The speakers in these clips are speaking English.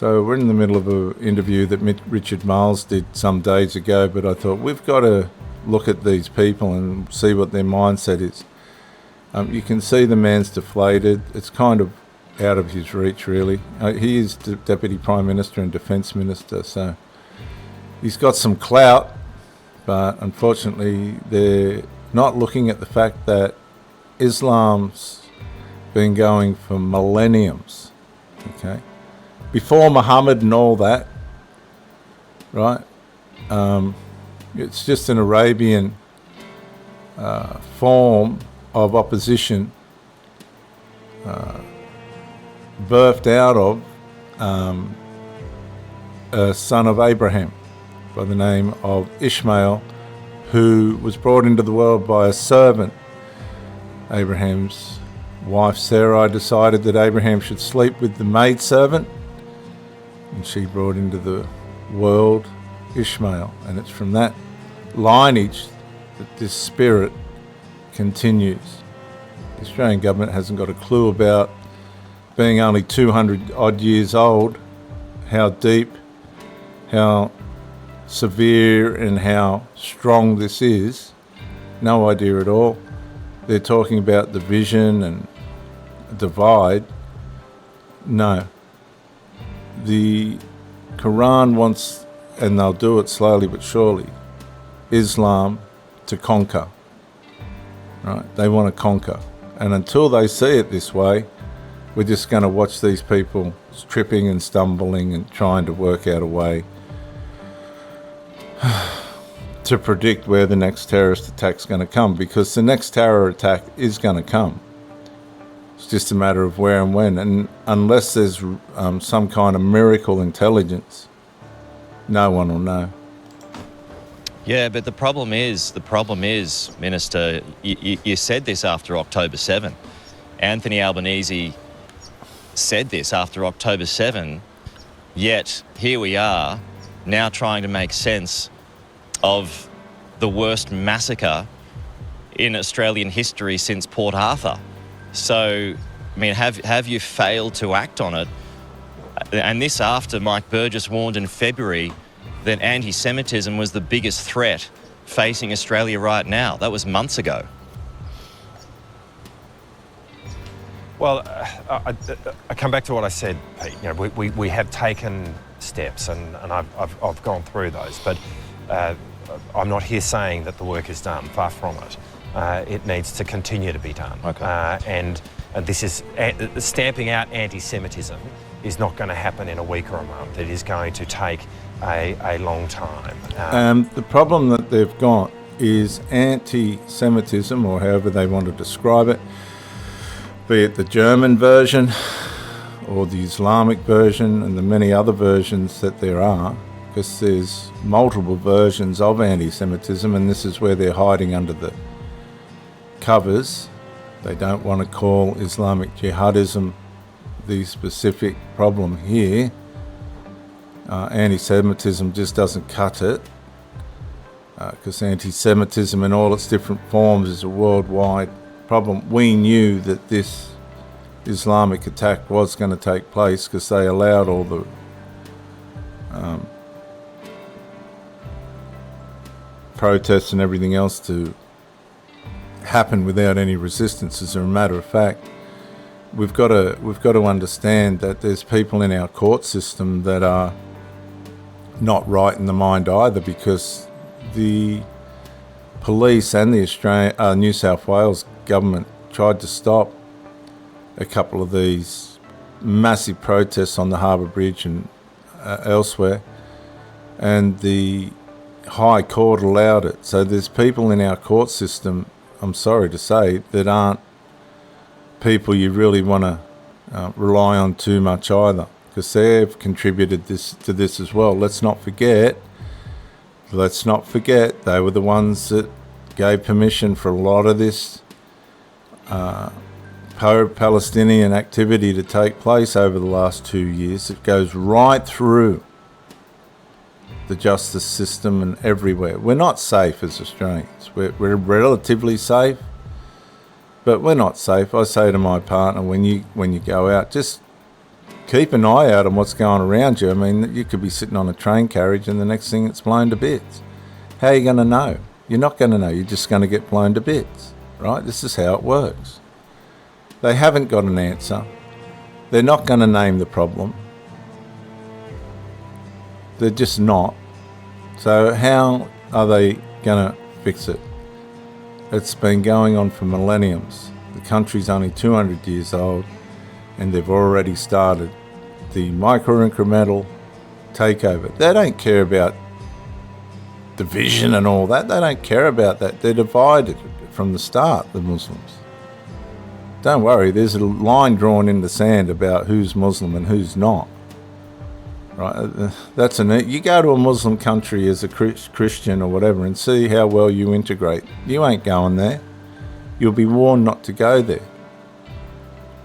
So we're in the middle of an interview that Richard Marles did some days ago, but I thought we've got to look at these people and see what their mindset is. You can see the man's deflated. It's kind of out of his reach, really. He is Deputy Prime Minister and Defence Minister, so he's got some clout, but unfortunately they're not looking at the fact that Islam's been going for millenniums, okay? Before Muhammad and all that, right? It's just an Arabian form of opposition birthed out of a son of Abraham by the name of Ishmael, who was brought into the world by a servant. Abraham's wife Sarai decided that Abraham should sleep with the maidservant, and she brought into the world Ishmael, and it's from that lineage that this spirit continues. The Australian government hasn't got a clue about, being only 200 odd years old, how deep, how severe and how strong this is. No idea at all. They're talking about division and divide. No. The Quran wants, and they'll do it slowly but surely, Islam to conquer. Right? They want to conquer. And until they see it this way, we're just going to watch these people tripping and stumbling and trying to work out a way to predict where the next terrorist attack's going to come, because the next terror attack is going to come. It's just a matter of where and when. And unless there's some kind of miracle intelligence, no one will know. Yeah, but the problem is, Minister, you said this after October 7. Anthony Albanese said this after October 7, yet here we are now trying to make sense of the worst massacre in Australian history since Port Arthur. So, I mean, have you failed to act on it? And this after Mike Burgess warned in February that anti-Semitism was the biggest threat facing Australia right now. That was months ago. Well, I come back to what I said, Pete. You know, we have taken steps, and I've gone through those, but I'm not here saying that the work is done. Far from it. It needs to continue to be done. Okay. And this is stamping out anti-Semitism is not going to happen in a week or a month. It is going to take a long time. The problem that they've got is anti-Semitism, or however they want to describe it, be it the German version or the Islamic version and the many other versions that there are, because there's multiple versions of anti-Semitism, and this is where they're hiding under the covers. They don't want to call Islamic Jihadism the specific problem here. Anti-Semitism just doesn't cut it, because anti-Semitism in all its different forms is a worldwide problem. We knew that this Islamic attack was going to take place because they allowed all the protests and everything else to happen without any resistance. As a matter of fact, we've got to understand that there's people in our court system that are not right in the mind either, because the police and the New South Wales government tried to stop a couple of these massive protests on the Harbour Bridge and elsewhere, and the High Court allowed it. So there's people in our court system, I'm sorry to say, that aren't people you really want to rely on too much either, because they've contributed to this as well. Let's not forget they were the ones that gave permission for a lot of this pro-Palestinian activity to take place over the last 2 years. It goes right through the justice system and everywhere. We're not safe as Australians. We're relatively safe, but we're not safe. I say to my partner, when you go out, just keep an eye out on what's going around you. I mean, you could be sitting on a train carriage and the next thing it's blown to bits. How are you going to know? You're not going to know. You're just going to get blown to bits, right? This is how it works. They haven't got an answer. They're not going to name the problem. They're just not. So how are they going to fix it? It's been going on for millenniums. The country's only 200 years old and they've already started the micro-incremental takeover. They don't care about division and all that. They don't care about that. They're divided from the start, the Muslims. Don't worry, there's a line drawn in the sand about who's Muslim and who's not. Right? That's you go to a Muslim country as a Christian or whatever and see how well you integrate. You ain't going there. You'll be warned not to go there.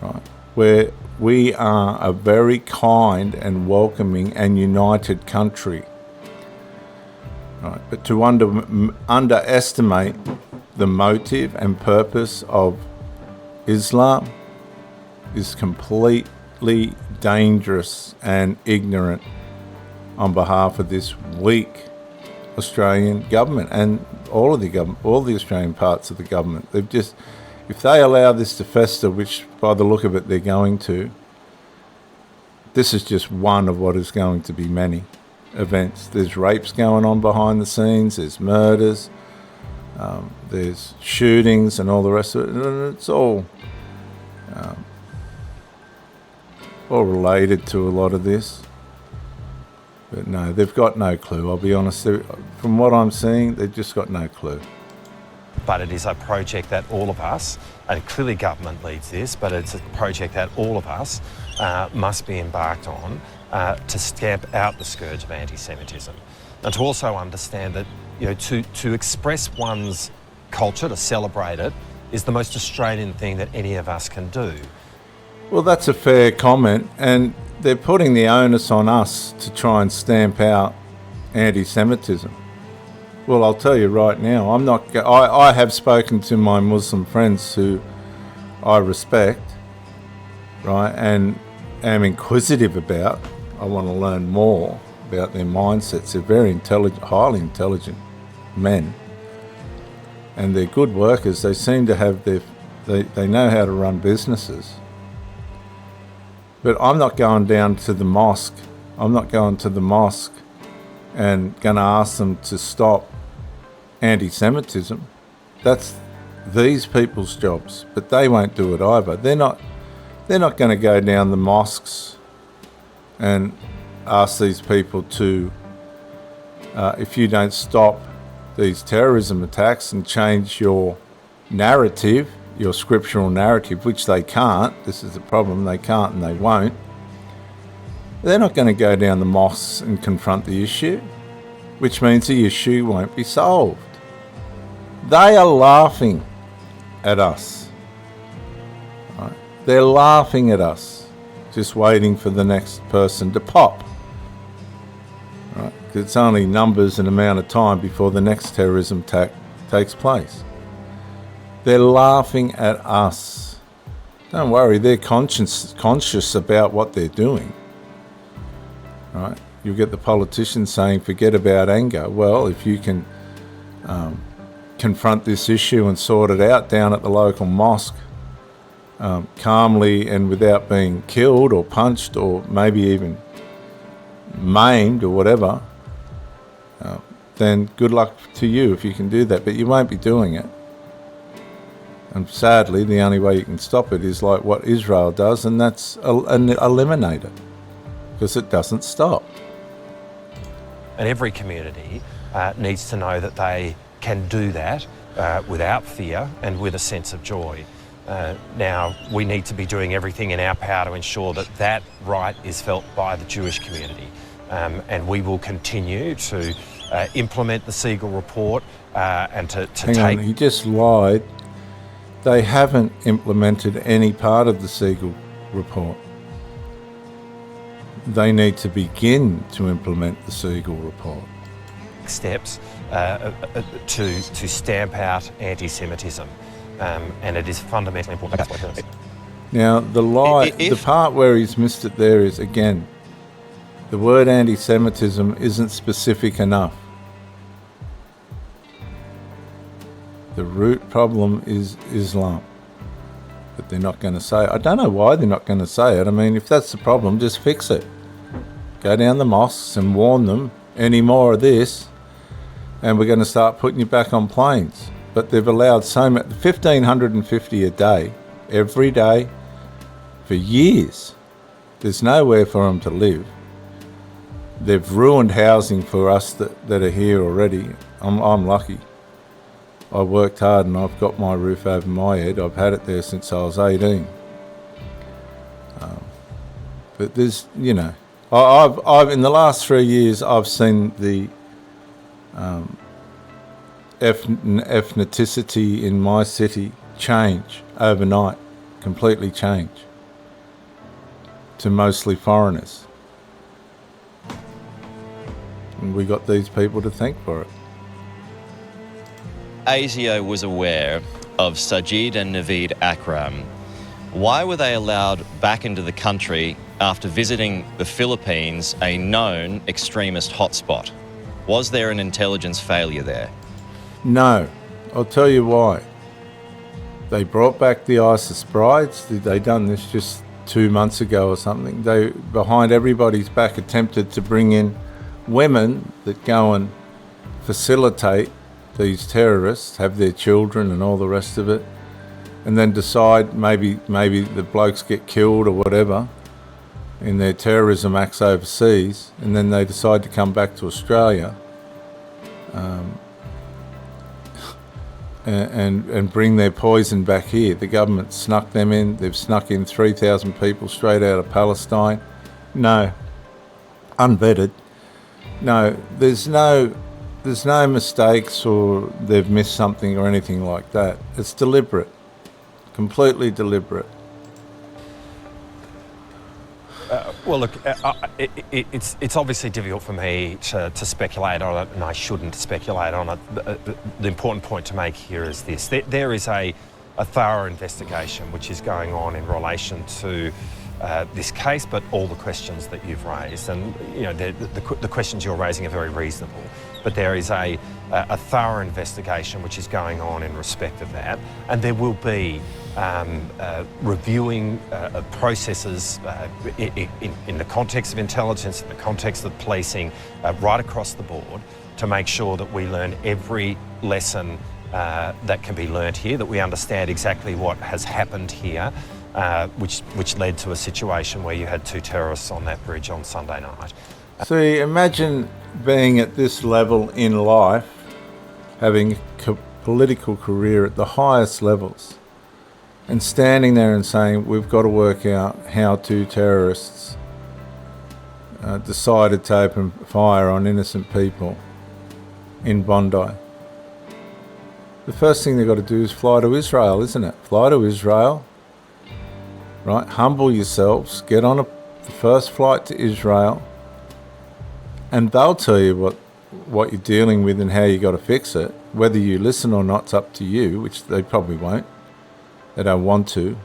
Right? Where we are a very kind and welcoming and united country. Right? But to underestimate the motive and purpose of Islam is completely dangerous and ignorant on behalf of this weak Australian government and all the Australian parts of the government. They've just, if they allow this to fester, which by the look of it they're going to, this is just one of what is going to be many events. There's rapes going on behind the scenes, there's murders, there's shootings and all the rest of it. And it's all related to a lot of this. But no, they've got no clue. I'll be honest. From what I'm seeing, they've just got no clue. But it is a project that all of us, and clearly government leads this, but it's a project that all of us must be embarked on to stamp out the scourge of anti-Semitism. And to also understand that, you know, to express one's culture, to celebrate it, is the most Australian thing that any of us can do. Well, that's a fair comment, and they're putting the onus on us to try and stamp out anti-Semitism. Well, I'll tell you right now, I have spoken to my Muslim friends who I respect, right, and am inquisitive about. I want to learn more about their mindsets. They're very intelligent, highly intelligent men, and they're good workers. They seem to have they know how to run businesses. But I'm not going down to the mosque. I'm not going to the mosque and going to ask them to stop anti-Semitism. That's these people's jobs, but they won't do it either. They're not going to go down the mosques and ask these people to, if you don't stop these terrorism attacks and change your narrative, your scriptural narrative, which they can't. This is the problem. They can't and they won't. They're not going to go down the mosques and confront the issue, which means the issue won't be solved. They are laughing at us. Right? They're laughing at us, just waiting for the next person to pop. Right? 'Cause it's only numbers and amount of time before the next terrorism attack takes place. They're laughing at us. Don't worry, they're conscious about what they're doing. Right? You'll get the politicians saying, forget about anger. Well, if you can confront this issue and sort it out down at the local mosque calmly and without being killed or punched or maybe even maimed or whatever, then good luck to you if you can do that. But you won't be doing it. And sadly, the only way you can stop it is like what Israel does, and that's eliminate it, because it doesn't stop. And every community needs to know that they can do that without fear and with a sense of joy. Now, we need to be doing everything in our power to ensure that that right is felt by the Jewish community. And we will continue to implement the Siegel report and to Hang on, he just lied. They haven't implemented any part of the Siegel report. They need to begin to implement the Siegel report. Steps to stamp out anti-Semitism, and it is fundamentally important. Now, the part where he's missed it there is, again, the word anti-Semitism isn't specific enough. The root problem is Islam. But they're not going to say it. I don't know why they're not going to say it. I mean, if that's the problem, just fix it. Go down the mosques and warn them, any more of this, and we're going to start putting you back on planes. But they've allowed so much, 1,550 a day, every day, for years. There's nowhere for them to live. They've ruined housing for us that are here already. I'm lucky. I worked hard and I've got my roof over my head. I've had it there since I was 18. But there's, you know, I've in the last 3 years, I've seen the ethnicity in my city change overnight, completely change, to mostly foreigners. And we got these people to thank for it. ASIO was aware of Sajid and Naveed Akram. Why were they allowed back into the country after visiting the Philippines, a known extremist hotspot? Was there an intelligence failure there? No. I'll tell you why. They brought back the ISIS brides. They done this just 2 months ago or something. They, behind everybody's back, attempted to bring in women that go and facilitate these terrorists, have their children and all the rest of it, and then decide maybe the blokes get killed or whatever in their terrorism acts overseas, and then they decide to come back to Australia and bring their poison back here. The government snuck them in. They've snuck in 3,000 people straight out of Palestine. No, unvetted. No, there's no mistakes or they've missed something or anything like that. It's deliberate, completely deliberate. Well, look, it's obviously difficult for me to speculate on it, and I shouldn't speculate on it. The important point to make here is this. There is a thorough investigation which is going on in relation to this case, but all the questions that you've raised. And, you know, the questions you're raising are very reasonable. But there is a thorough investigation which is going on in respect of that, and there will be reviewing processes in the context of intelligence, in the context of policing, right across the board, to make sure that we learn every lesson that can be learnt here, that we understand exactly what has happened here, which led to a situation where you had 2 terrorists on that bridge on Sunday night. See, imagine being at this level in life, having a political career at the highest levels, and standing there and saying, we've got to work out how 2 terrorists decided to open fire on innocent people in Bondi. The first thing they've got to do is fly to Israel, isn't it? Fly to Israel, right? Humble yourselves, get on the first flight to Israel, and they'll tell you what you're dealing with and how you got to fix it. Whether you listen or not's up to you, which they probably won't. They don't want to.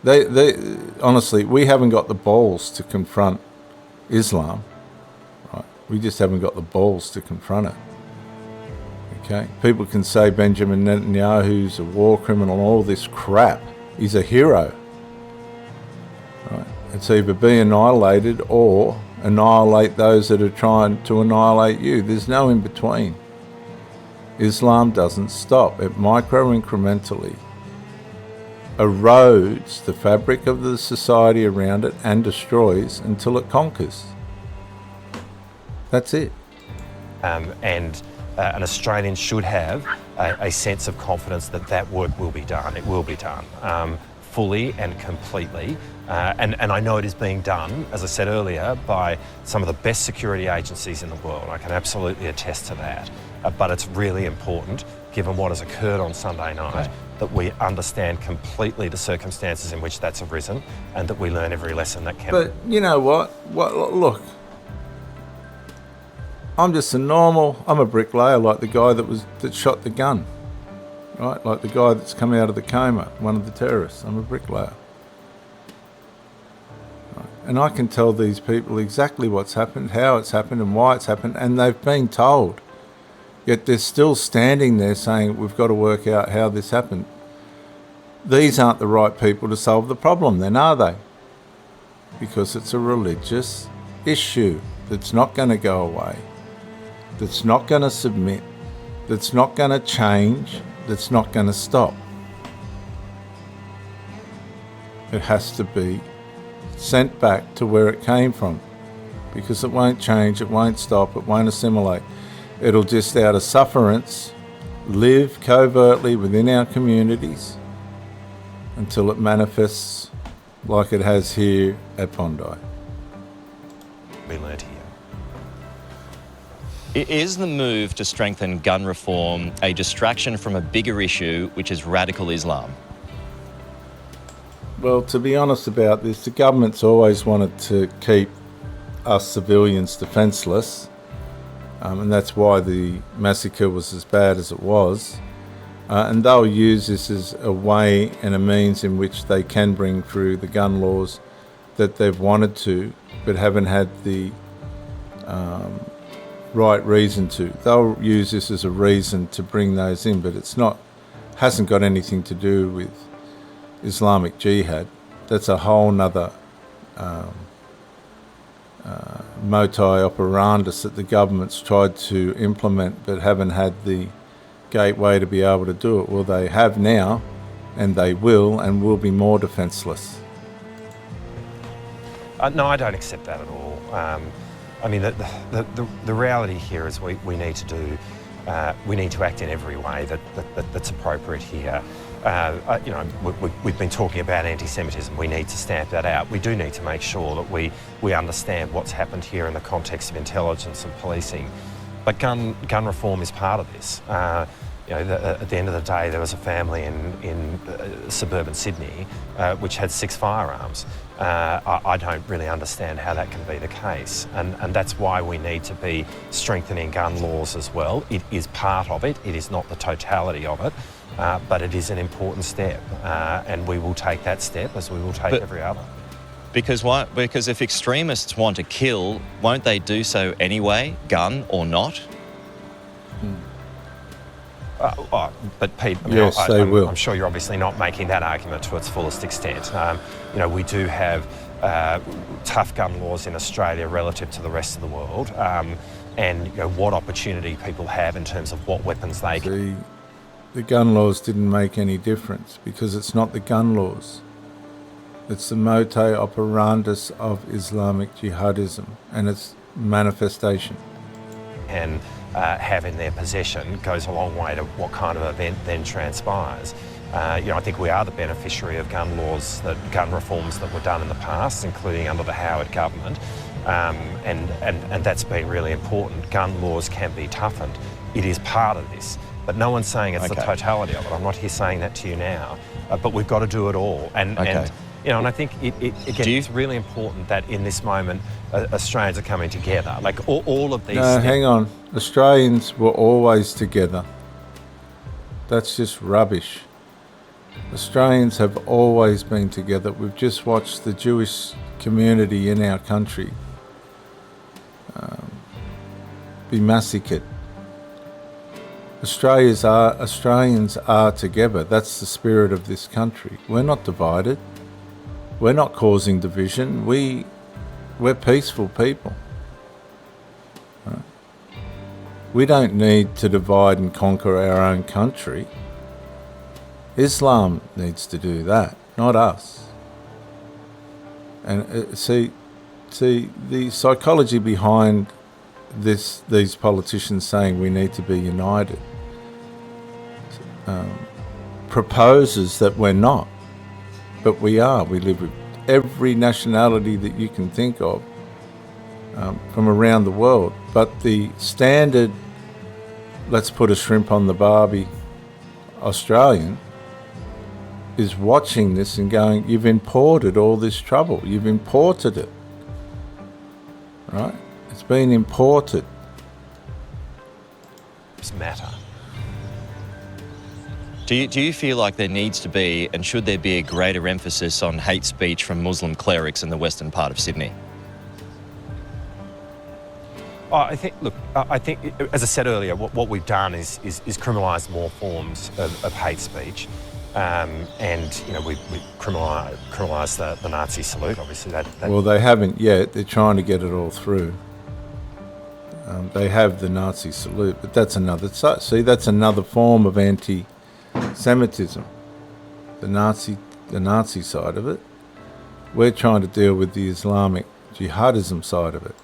They honestly, we haven't got the balls to confront Islam, right? We just haven't got the balls to confront it. Okay? People can say Benjamin Netanyahu's a war criminal and all this crap. He's a hero. Right? It's either be annihilated or annihilate those that are trying to annihilate you. There's no in between. Islam doesn't stop. It micro-incrementally erodes the fabric of the society around it and destroys until it conquers. That's it. And an Australian should have a sense of confidence that that work will be done. It will be done fully and completely. And I know it is being done, as I said earlier, by some of the best security agencies in the world. I can absolutely attest to that. But it's really important, given what has occurred on Sunday night, that we understand completely the circumstances in which that's arisen and that we learn every lesson that can. But you know what? Look, I'm just I'm a bricklayer like the guy that shot the gun, right? Like the guy that's come out of the coma, one of the terrorists. I'm a bricklayer. Right? And I can tell these people exactly what's happened, how it's happened and why it's happened, and they've been told. Yet they're still standing there saying, we've got to work out how this happened. These aren't the right people to solve the problem then, are they? Because it's a religious issue that's not going to go away, that's not going to submit, that's not going to change, that's not going to stop. It has to be sent back to where it came from, because it won't change, it won't stop, it won't assimilate. It'll just, out of sufferance, live covertly within our communities until it manifests like it has here at Bondi. We learnt here. Is the move to strengthen gun reform a distraction from a bigger issue, which is radical Islam? Well, to be honest about this, the government's always wanted to keep us civilians defenceless, and that's why the massacre was as bad as it was. And they'll use this as a way and a means in which they can bring through the gun laws that they've wanted to, but haven't had the right reason to. They'll use this as a reason to bring those in, but hasn't got anything to do with Islamic Jihad. That's a whole nother modus operandus that the government's tried to implement but haven't had the gateway to be able to do it. Well, they have now, and they will be more defenceless. No, I don't accept that at all. I mean, the reality here is we need to do, we need to act in every way that's appropriate here. We've been talking about anti-Semitism. We need to stamp that out. We do need to make sure that we understand what's happened here in the context of intelligence and policing. But gun reform is part of this. At the end of the day, there was a family in suburban Sydney which had 6 firearms. I don't really understand how that can be the case, and that's why we need to be strengthening gun laws as well. It is part of it. It is not the totality of it, but it is an important step, and we will take that step as we will take every other. Because why? Because if extremists want to kill, won't they do so anyway, gun or not? But Pete, yes, they will. I'm sure you're obviously not making that argument to its fullest extent. We do have tough gun laws in Australia relative to the rest of the world, and what opportunity people have in terms of what weapons they can. The gun laws didn't make any difference because it's not the gun laws. It's the modus operandus of Islamic Jihadism and its manifestation. And have in their possession goes a long way to what kind of event then transpires. I think we are the beneficiary of gun reforms that were done in the past, including under the Howard government, and that's been really important. Gun laws can be toughened. It is part of this, but no one's saying it's the totality of it. I'm not here saying that to you now, but we've got to do it all. And I think it's really important that in this moment Australians are coming together. Like all of these. No, hang on. Australians were always together. That's just rubbish. Australians have always been together. We've just watched the Jewish community in our country be massacred. Australians are together. That's the spirit of this country. We're not divided. We're not causing division. We're peaceful people. Right? We don't need to divide and conquer our own country. Islam needs to do that, not us. And see the psychology behind these politicians saying we need to be united proposes that we're not. But we are. We live with every nationality that you can think of from around the world. But the standard, let's put a shrimp on the barbie Australian, is watching this and going, you've imported all this trouble. You've imported it. Right? It's been imported. Matter. Do you feel like there needs to be, and should there be, a greater emphasis on hate speech from Muslim clerics in the western part of Sydney? I think, as I said earlier, what we've done is criminalise more forms of hate speech, and we criminalise the Nazi salute. Obviously, that. Well, they haven't yet. They're trying to get it all through. They have the Nazi salute, but that's another. See, that's another form of anti-Semitism. The Nazi side of it. We're trying to deal with the Islamic Jihadism side of it.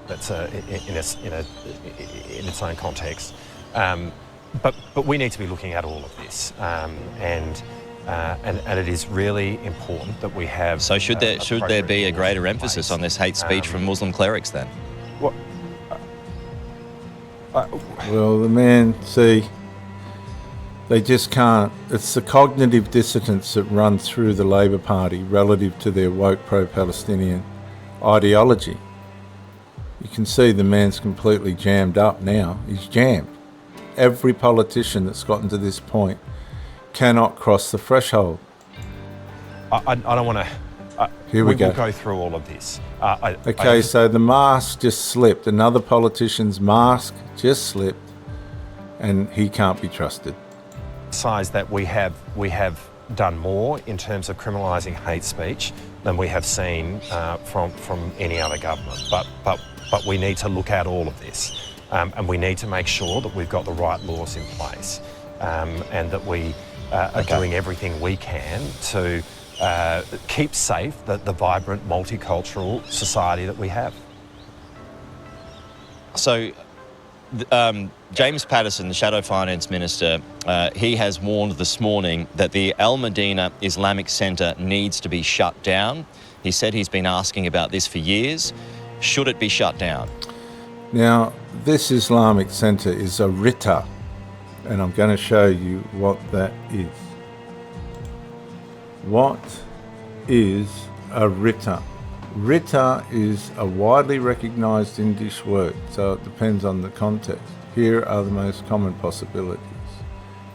That's in its own context, but we need to be looking at all of this, and it is really important that we have. So should there be a greater emphasis on this hate speech from Muslim clerics then? What? Well, the man, see, they just can't. It's the cognitive dissonance that runs through the Labor Party relative to their woke pro-Palestinian ideology. You can see the man's completely jammed up now. He's jammed. Every politician that's gotten to this point cannot cross the threshold. I don't want to... Here we go. We'll go through all of this. So the mask just slipped. Another politician's mask just slipped, and he can't be trusted. Size that we have done more in terms of criminalising hate speech than we have seen from any other government. But we need to look at all of this, and we need to make sure that we've got the right laws in place, and that we are doing everything we can to keep safe the vibrant multicultural society that we have. So, James Patterson, the Shadow Finance Minister, he has warned this morning that the Al Medina Islamic Centre needs to be shut down. He said he's been asking about this for years. Should it be shut down? Now, this Islamic Centre is a RITA, and I'm going to show you what that is. What is a RITA? RITA is a widely recognised English word, so it depends on the context. Here are the most common possibilities.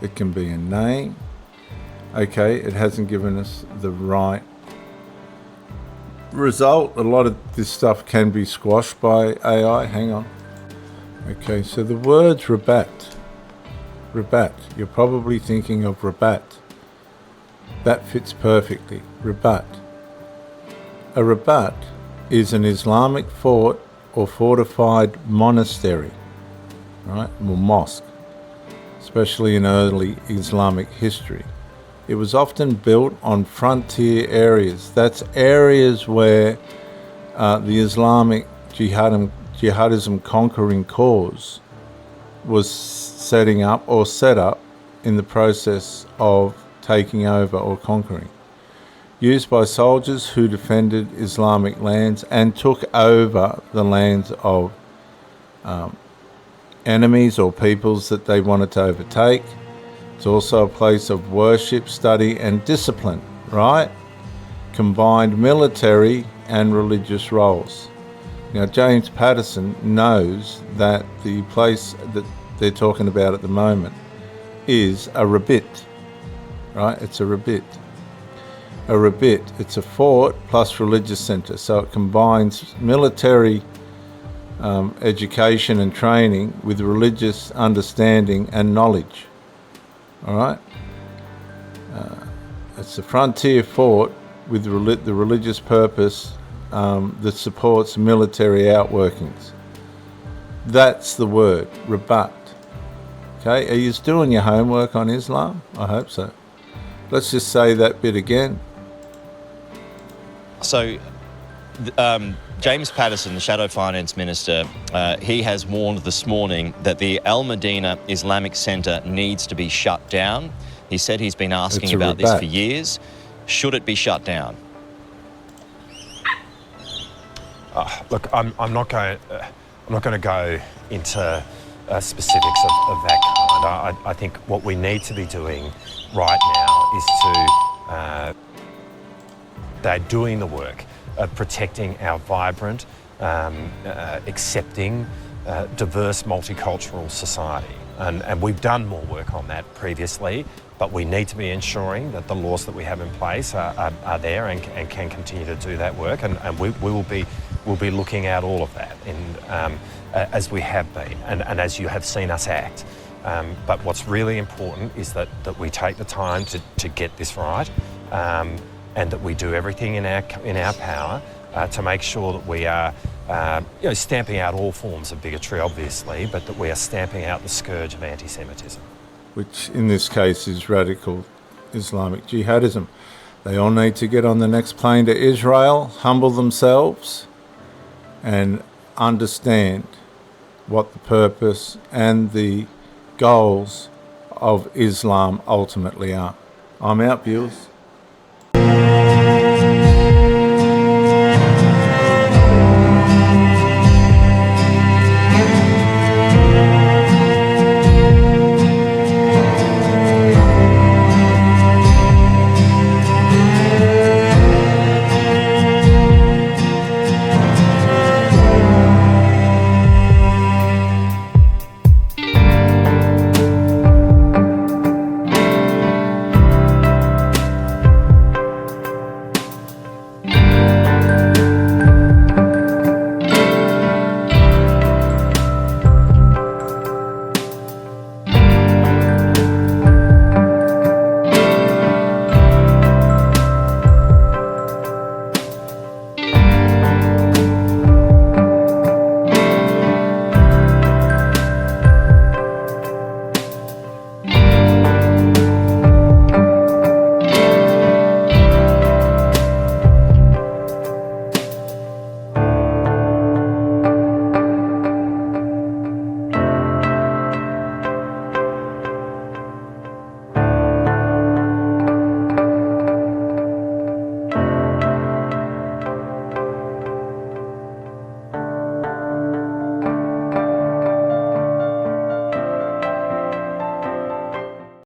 It can be a name. Okay, it hasn't given us the right result. A lot of this stuff can be squashed by AI. Hang on. Okay, so the word's rabat. Rabat. You're probably thinking of Rabat. That fits perfectly. Rabat. A rabat is an Islamic fort or fortified monastery, right? Or mosque, especially in early Islamic history. It was often built on frontier areas. That's areas where the Islamic jihadism conquering cause was setting up or set up in the process of taking over or conquering. Used by soldiers who defended Islamic lands and took over the lands of enemies or peoples that they wanted to overtake. It's also a place of worship, study and discipline, right? Combined military and religious roles. Now, James Patterson knows that the place that they're talking about at the moment is a rabbit, right? It's a rabbit. A rabbit, it's a fort plus religious centre, so it combines military education and training with religious understanding and knowledge. All right, it's a frontier fort with the religious purpose that supports military outworkings. That's the word, rabat. Okay, are you doing your homework on Islam? I hope so. Let's just say that bit again. So, James Patterson, the Shadow Finance Minister, he has warned this morning that the Al Medina Islamic Centre needs to be shut down. He said he's been asking about this for years. Should it be shut down? Look, I'm not going to go into specifics of that kind. I think what we need to be doing right now is to they're doing the work of protecting our vibrant, accepting, diverse, multicultural society. And we've done more work on that previously, but we need to be ensuring that the laws that we have in place are there and can continue to do that work. And we'll be looking at all of that as we have been and as you have seen us act. But what's really important is that we take the time to get this right, and that we do everything in our power to make sure that we are stamping out all forms of bigotry, obviously, but that we are stamping out the scourge of anti-Semitism. Which in this case is radical Islamic jihadism. They all need to get on the next plane to Israel, humble themselves, and understand what the purpose and the goals of Islam ultimately are. I'm out, viewers.